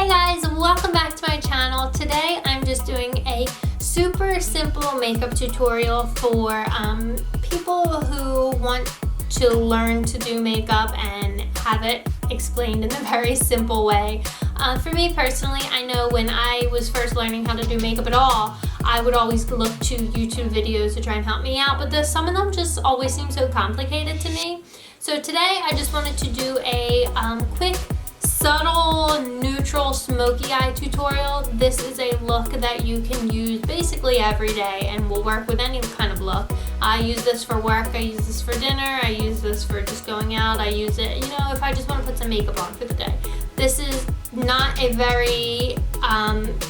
Hey guys, welcome back to my channel. Today I'm just doing a super simple makeup tutorial for people who want to learn to do makeup and have it explained in a very simple way. For me personally, I know when I was first learning how to do makeup at all, I would always look to YouTube videos to try and help me out, but some of them just always seem so complicated to me. So today I just wanted to do a quick, subtle, neutral, smoky eye tutorial. This is a look that you can use basically every day and will work with any kind of look. I use this for work, I use this for dinner, I use this for just going out, I use it, you know, if I just want to put some makeup on for the day. This is not a very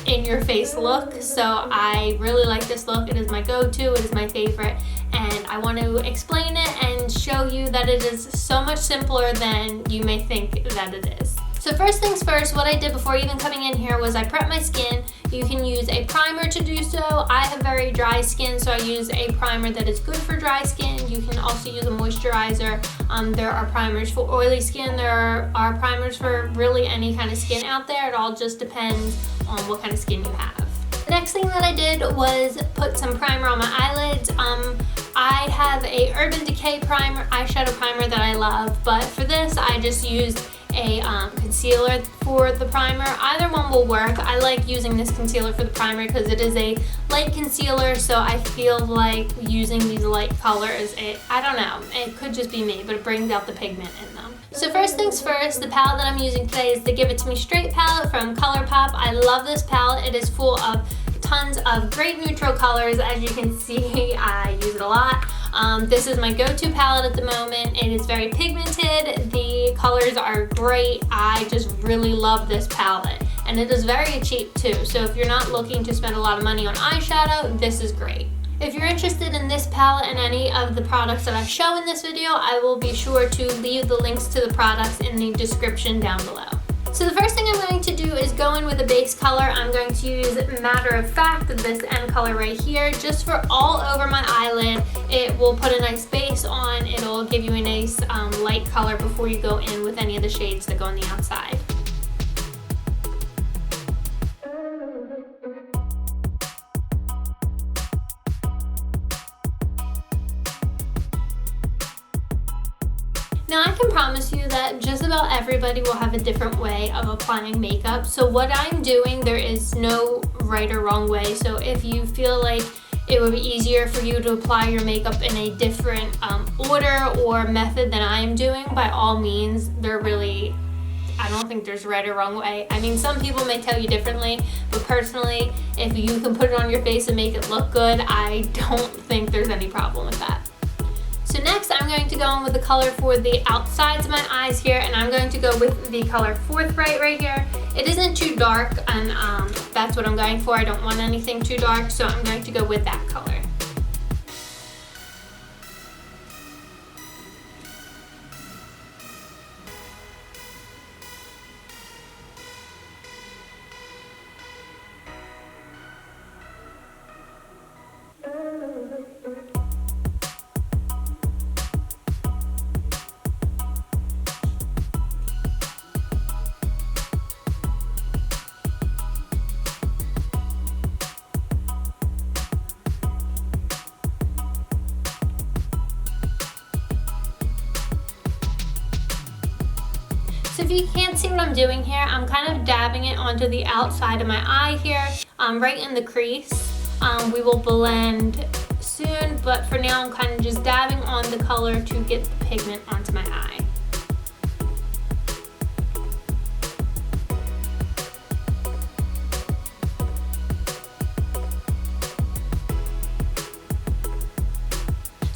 in-your-face look, so I really like this look. It is my go-to, it is my favorite, and I want to explain it and show you that it is so much simpler than you may think that it is. So first things first, what I did before even coming in here was I prepped my skin. You can use a primer to do so. I have very dry skin, so I use a primer that is good for dry skin. You can also use a moisturizer. There are primers for oily skin. There are primers for really any kind of skin out there. It all just depends on what kind of skin you have. The next thing that I did was put some primer on my eyelids. I have a Urban Decay primer, eyeshadow primer that I love, but for this I just used a concealer for the primer. Either one will work. I like using this concealer for the primer because it is a light concealer, so I feel like using these light colors, I don't know, it could just be me, but it brings out the pigment in them. So first things first, the palette that I'm using today is the Give It To Me Straight palette from ColourPop. I love this palette. It is full of tons of great neutral colors. As you can see, I use it a lot. This is my go-to palette at the moment. It is very pigmented. The colors are great. I just really love this palette. And it is very cheap too. So if you're not looking to spend a lot of money on eyeshadow, this is great. If you're interested in this palette and any of the products that I show in this video, I will be sure to leave the links to the products in the description down below. So the first thing I'm going to do is go in with a base color. I'm going to use Matter of Fact, this end color right here, just for all over my eyelid. It will put a nice base on. It'll give you a nice light color before you go in with any of the shades that go on the outside. Now I can promise you that just about everybody will have a different way of applying makeup. So what I'm doing, there is no right or wrong way. So if you feel like it would be easier for you to apply your makeup in a different order or method than I am doing, by all means, I don't think there's right or wrong way. I mean, some people may tell you differently, but personally, if you can put it on your face and make it look good, I don't think there's any problem with that. So next I'm going to go in with the color for the outsides of my eyes here, and I'm going to go with the color Forthright right here. It isn't too dark, and that's what I'm going for. I don't want anything too dark, so I'm going to go with that color. So if you can't see what I'm doing here, I'm kind of dabbing it onto the outside of my eye here, right in the crease. We will blend soon, but for now I'm kind of just dabbing on the color to get the pigment onto my eye.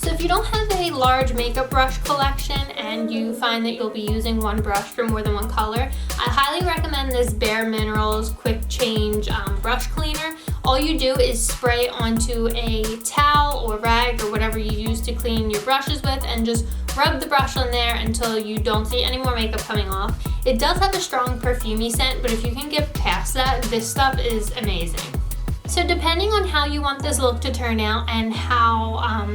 If you don't have a large makeup brush collection and you find that you'll be using one brush for more than one color, I highly recommend this BAREMINERALS Quick Change brush cleaner. All you do is spray onto a towel or rag or whatever you use to clean your brushes with, and just rub the brush on there until you don't see any more makeup coming off. It does have a strong perfumey scent, but if you can get past that, this stuff is amazing. So depending on how you want this look to turn out and how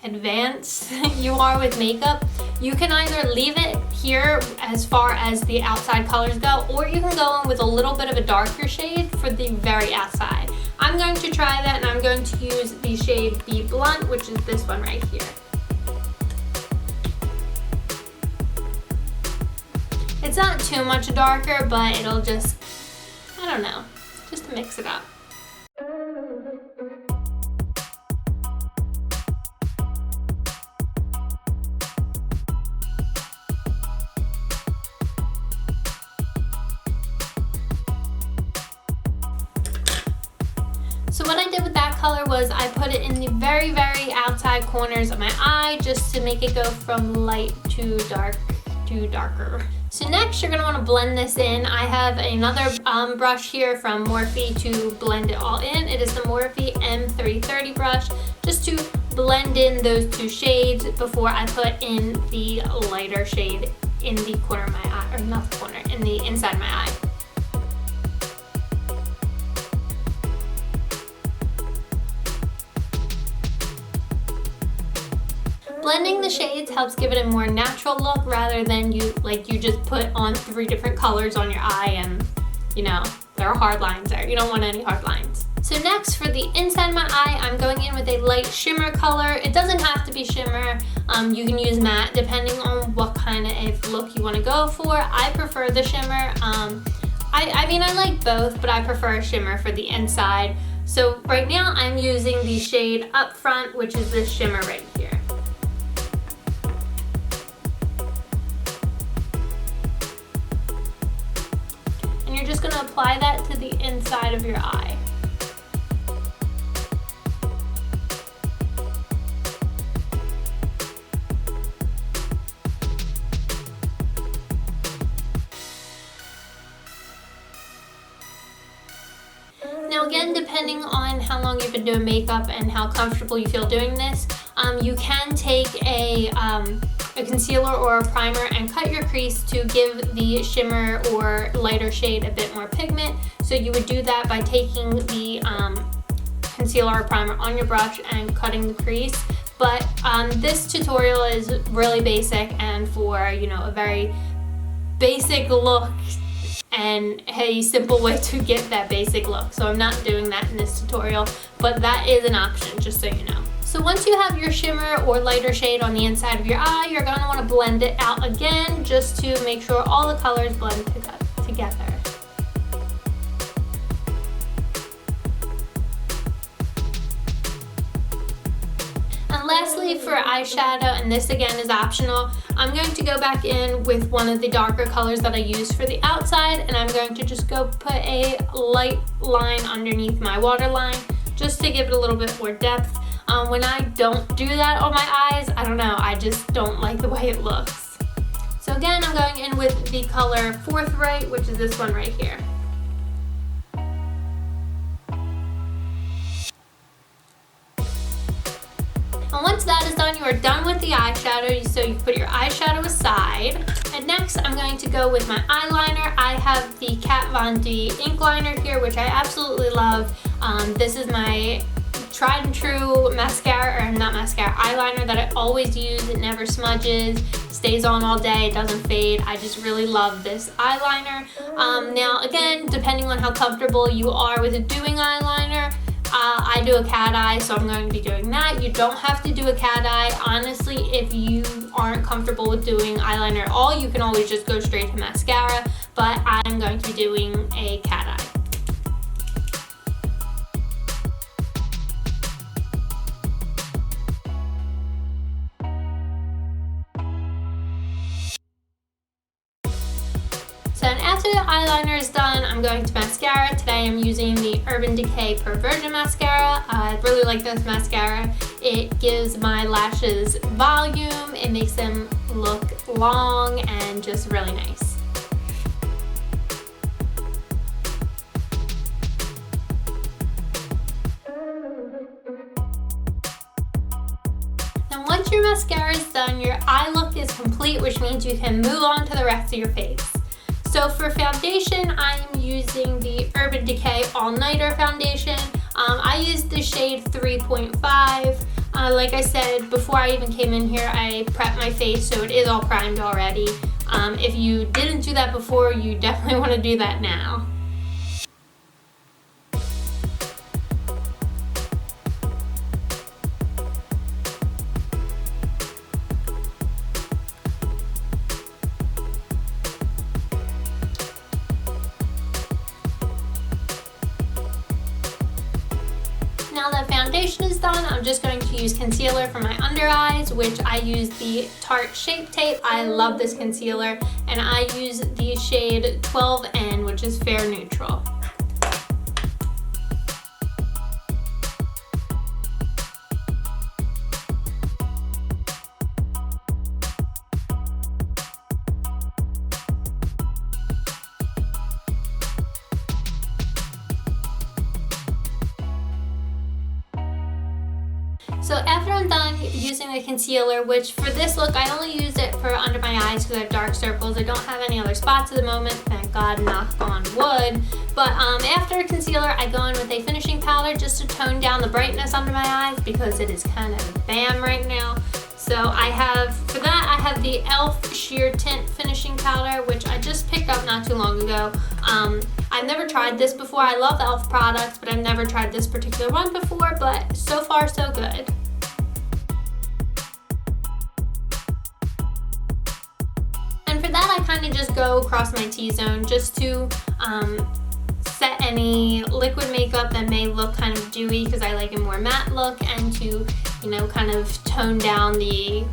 advanced you are with makeup, you can either leave it here as far as the outside colors go, or you can go in with a little bit of a darker shade for the very outside. I'm going to try that, and I'm going to use the shade Be Blunt, which is this one right here. It's not too much darker, but it'll just, I don't know, just to mix it up. So what I did with that color was I put it in the very, very outside corners of my eye just to make it go from light to dark to darker. So next you're gonna wanna blend this in. I have another brush here from Morphe to blend it all in. It is the Morphe M330 brush, just to blend in those two shades before I put in the lighter shade in the corner of my eye, or not the corner, in the inside of my eye. Blending the shades helps give it a more natural look rather than you just put on 3 different colors on your eye and, you know, there are hard lines there. You don't want any hard lines. So next, for the inside of my eye, I'm going in with a light shimmer color. It doesn't have to be shimmer. You can use matte depending on what kind of look you want to go for. I prefer the shimmer. I mean, I like both, but I prefer shimmer for the inside. So right now I'm using the shade Up Front, which is this shimmer right here. You're just going to apply that to the inside of your eye. Now again, depending on how long you've been doing makeup and how comfortable you feel doing this, you can take a concealer or a primer and cut your crease to give the shimmer or lighter shade a bit more pigment. So you would do that by taking the concealer or primer on your brush and cutting the crease. But this tutorial is really basic and for, you know, a very basic look and a simple way to get that basic look. So I'm not doing that in this tutorial, but that is an option, just so you know. So once you have your shimmer or lighter shade on the inside of your eye, you're going to want to blend it out again just to make sure all the colors blend together. And lastly, for eyeshadow, and this again is optional, I'm going to go back in with one of the darker colors that I used for the outside, and I'm going to just go put a light line underneath my waterline just to give it a little bit more depth. When I don't do that on my eyes, I don't know, I just don't like the way it looks. So again, I'm going in with the color Forthright, which is this one right here. And once that is done, you are done with the eyeshadow, so you put your eyeshadow aside. And next, I'm going to go with my eyeliner. I have the Kat Von D ink liner here, which I absolutely love. This is my tried and true mascara, or not mascara, eyeliner that I always use. It never smudges, stays on all day, it doesn't fade. I just really love this eyeliner. Now again, depending on how comfortable you are with doing eyeliner, I do a cat eye, so I'm going to be doing that. You don't have to do a cat eye. Honestly, if you aren't comfortable with doing eyeliner at all, you can always just go straight to mascara, but I'm going to be doing a cat eye. And after the eyeliner is done, I'm going to mascara. Today I'm using the Urban Decay Perversion mascara. I really like this mascara. It gives my lashes volume, it makes them look long and just really nice. Now once your mascara is done, your eye look is complete, which means you can move on to the rest of your face. So for foundation, I'm using the Urban Decay All Nighter foundation. I used the shade 3.5. Like I said, before I even came in here, I prepped my face, so it is all primed already. If you didn't do that before, you definitely want to do that now. Now that foundation is done, I'm just going to use concealer for my under eyes, which I use the Tarte Shape Tape. I love this concealer, and I use the shade 12N, which is Fair Neutral. So after I'm done using the concealer, which for this look, I only use it for under my eyes because I have dark circles. I don't have any other spots at the moment, thank God, knock on wood. But after concealer, I go in with a finishing powder just to tone down the brightness under my eyes because it is kind of bam right now. So for that, I have the e.l.f. Sheer Tint Finishing Powder, which I just picked up not too long ago. I've never tried this before. I love the e.l.f. products, but I've never tried this particular one before, but so far so good. And for that, I kind of just go across my T-zone just to set any liquid makeup that may look kind of dewy because I like a more matte look, and to, you know, kind of tone down the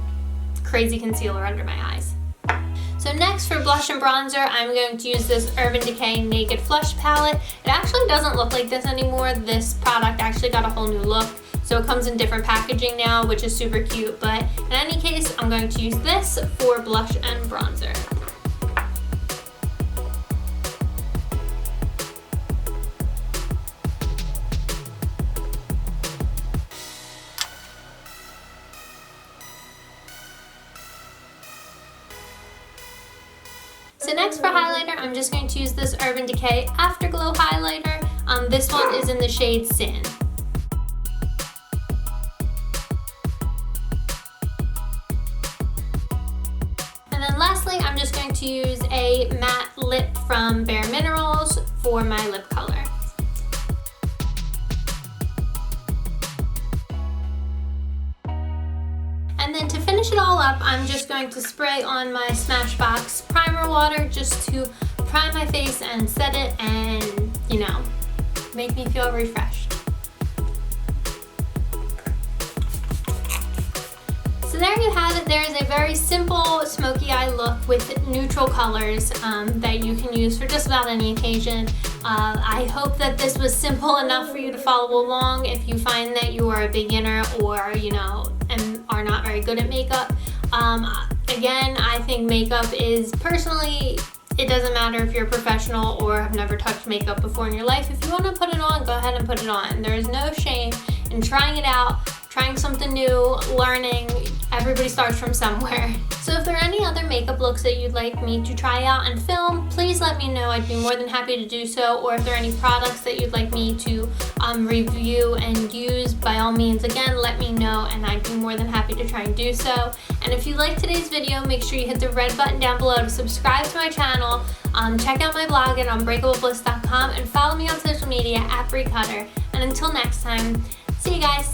crazy concealer under my eyes. So next for blush and bronzer, I'm going to use this Urban Decay Naked Flush palette. It actually doesn't look like this anymore. This product actually got a whole new look. So it comes in different packaging now, which is super cute. But in any case, I'm going to use this for blush and bronzer. So next for highlighter, I'm just going to use this Urban Decay Afterglow highlighter. This one is in the shade Sin. And then lastly, I'm just going to use a matte lip from BAREMINERALS for my lip color. And then to finish it all up, I'm just going to spray on my Smashbox primer water just to prime my face and set it and, you know, make me feel refreshed. So there you have it. There is a very simple smoky eye look with neutral colors that you can use for just about any occasion. I hope that this was simple enough for you to follow along if you find that you are a beginner or, you know, and are not very good at makeup. Again, I think makeup is personally, it doesn't matter if you're a professional or have never touched makeup before in your life. If you want to put it on, go ahead and put it on. There is no shame in trying it out, trying something new, learning. Everybody starts from somewhere. So if there are any other makeup looks that you'd like me to try out and film, please let me know. I'd be more than happy to do so. Or if there are any products that you'd like me to review and use, by all means, again, let me know and I'd be more than happy to try and do so. And if you liked today's video, make sure you hit the red button down below to subscribe to my channel. Check out my blog at unbreakablebliss.com and follow me on social media at BreeCutter. And until next time, see you guys.